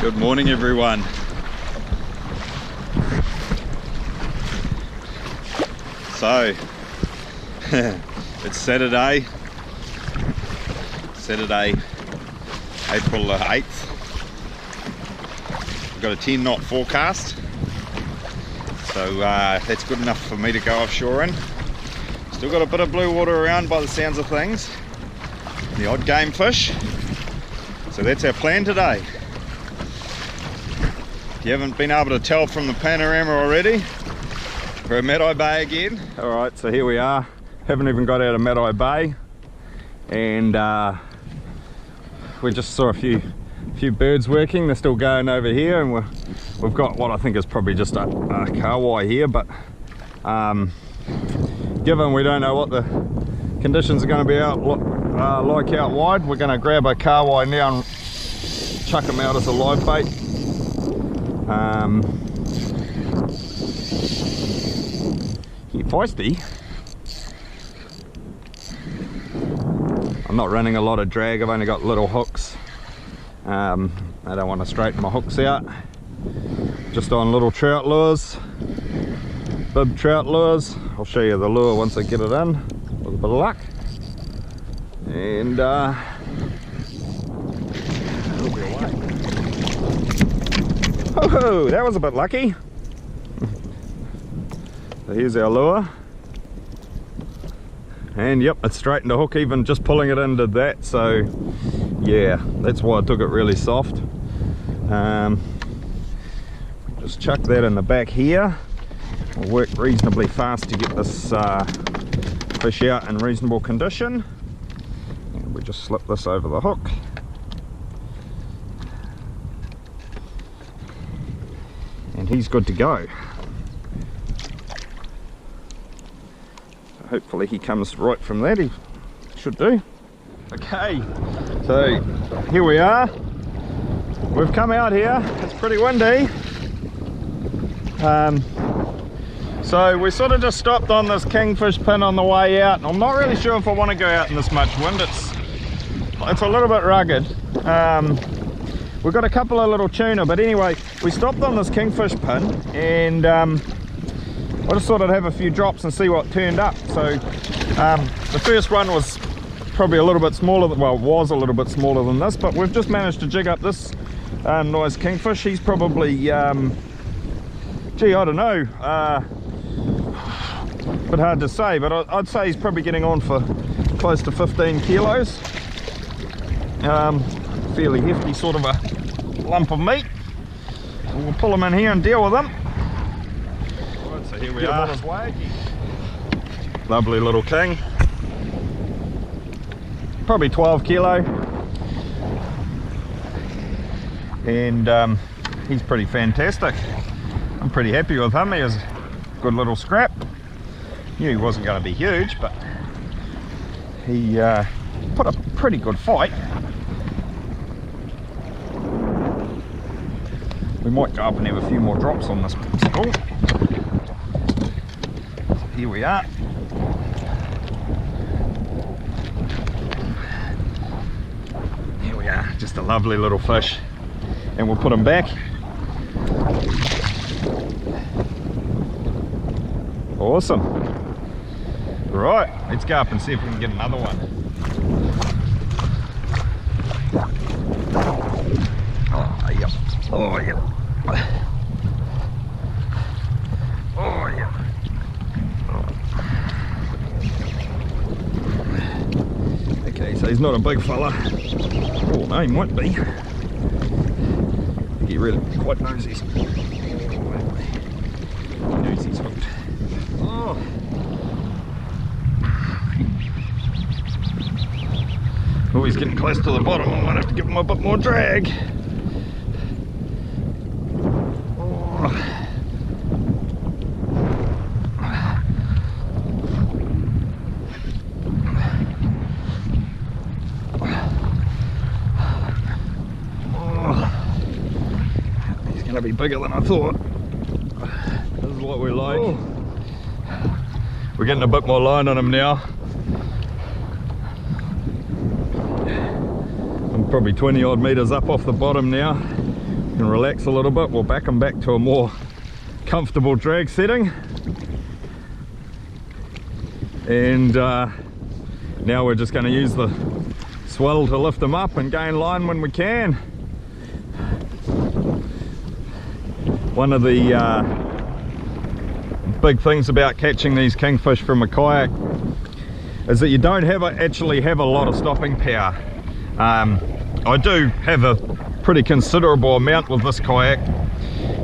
Good morning, everyone. So, it's Saturday, April the 8th. We've got a 10 knot forecast, so that's good enough for me to go offshore in. Still got a bit of blue water around by the sounds of things, the odd game fish. So that's our plan today. If you haven't been able to tell from the panorama already, we're at Matai Bay again. Alright, so here we are. Haven't even got out of Matai Bay, and we just saw a few birds working. They're still going over here, and we've got what I think is probably just a kahawai here, but given we don't know what the conditions are going to be like out wide, we're going to grab a kahawai now and chuck them out as a live bait. Feisty. I'm not running a lot of drag, I've only got little hooks. I don't want to straighten my hooks out. Just on little trout lures, bib trout lures. I'll show you the lure once I get it in with a bit of luck. And it'll be away. Oh, that was a bit lucky. So here's our lure, and yep, it's straightened the hook even just pulling it into that. So yeah, that's why I took it really soft. Just chuck that in the back here. We'll work reasonably fast to get this fish out in reasonable condition, and we just slip this over the hook. And he's good to go. Hopefully he comes right from that, he should do. Okay, so here we are. We've come out here, it's pretty windy. So we sort of just stopped on this kingfish pin on the way out. I'm not really sure if I want to go out in this much wind. It's a little bit rugged. We've got a couple of little tuna, but anyway, we stopped on this kingfish pin, and I just thought I'd have a few drops and see what turned up. So the first one was probably a little bit smaller, well, it was a little bit smaller than this, but we've just managed to jig up this nice kingfish. He's probably, gee, I don't know, a bit hard to say, but I'd say he's probably getting on for close to 15 kilos. Fairly hefty sort of a lump of meat. And we'll pull him in here and deal with him. So here we are. Lovely little king. Probably 12 kilo. And he's pretty fantastic. I'm pretty happy with him. He was a good little scrap. Knew he wasn't going to be huge, but he put a pretty good fight. We might go up and have a few more drops on this spool. Here we are. Here we are, just a lovely little fish. And we'll put him back. Awesome. Right, let's go up and see if we can get another one. Oh, yep. Oh, yep. Oh, yeah. Okay, so he's not a big fella. Oh, no, he might be. He really quite knows he's hooked. Oh. Oh, he's getting close to the bottom. I might have to give him a bit more drag. Gonna be bigger than I thought. This is what we like. Oh. We're getting a bit more line on him now. I'm probably 20 odd meters up off the bottom now. and relax a little bit. We'll back them back to a more comfortable drag setting, and now we're just going to use the swell to lift them up and gain line when we can. One of the big things about catching these kingfish from a kayak is that you don't actually have a lot of stopping power. I do have a pretty considerable amount with this kayak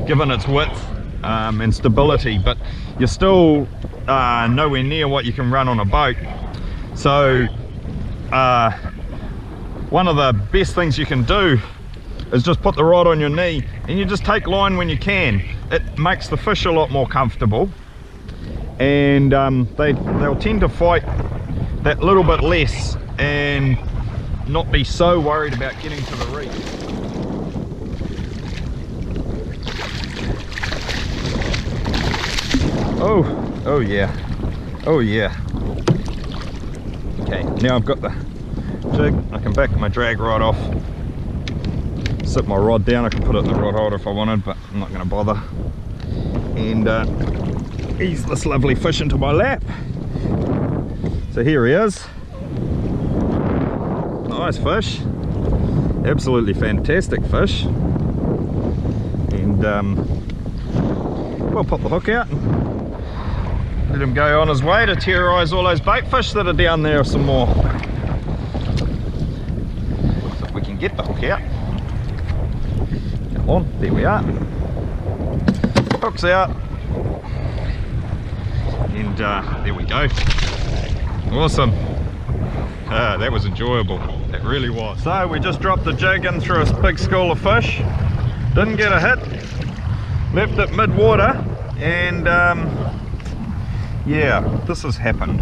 given its width and stability, but you're still nowhere near what you can run on a boat. So one of the best things you can do is just put the rod on your knee and you just take line when you can. It makes the fish a lot more comfortable, and they'll tend to fight that little bit less and not be so worried about getting to the reef. Oh yeah, oh yeah. Okay, now I've got the jig, I can back my drag rod off, sit my rod down. I can put it in the rod holder if I wanted, but I'm not going to bother, and ease this lovely fish into my lap. So here he is. Nice fish, absolutely fantastic fish, and we'll pop the hook out and let him go on his way to terrorise all those bait fish that are down there some more. So if we can get the hook out. Come on, there we are. Hook's out. And there we go. Awesome. That was enjoyable. That really was. So we just dropped the jig in through a big school of fish. Didn't get a hit. Left it mid-water, and yeah, this has happened.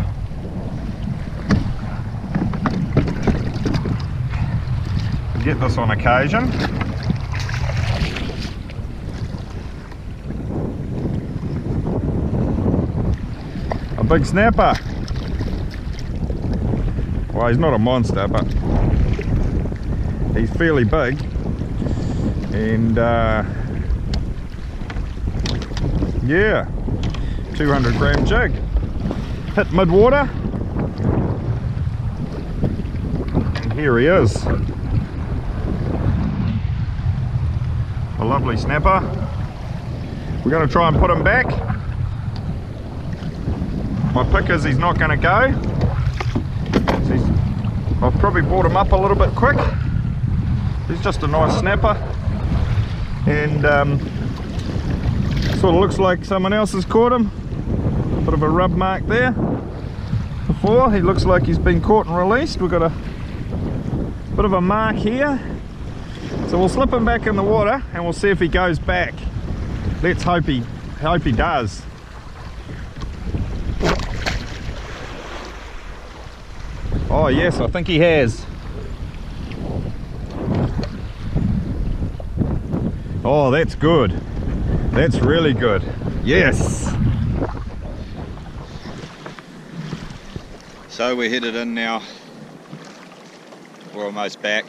We get this on occasion. A big snapper. Well, he's not a monster, but he's fairly big, and yeah, 200 gram jig. Hit mid-water, and here he is. A lovely snapper. We're going to try and put him back. My pick is he's not going to go. I've probably brought him up a little bit quick. He's just a nice snapper, and sort of looks like someone else has caught him. Bit of a rub mark there before. He looks like he's been caught and released. We've got a bit of a mark here, so we'll slip him back in the water and we'll see if he goes back. Let's hope he does. Oh yes, I think he has. Oh, that's good. That's really good. Yes. So we're headed in now. We're almost back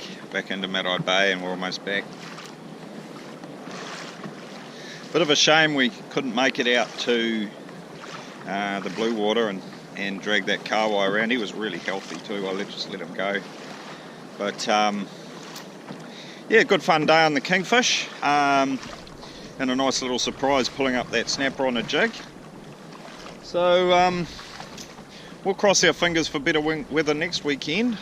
into Mad-Eye Bay, and we're almost back. Bit of a shame we couldn't make it out to the blue water and drag that kahawai around. He was really healthy too. I just let him go. But yeah, good fun day on the kingfish, and a nice little surprise pulling up that snapper on a jig. So we'll cross our fingers for better weather next weekend,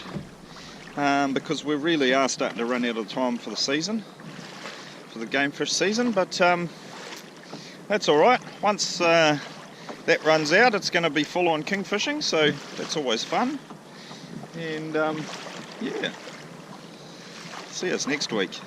because we really are starting to run out of time for the season, for the game fish season. But that's alright. Once that runs out, it's going to be full on kingfishing, so that's always fun. And yeah, see us next week.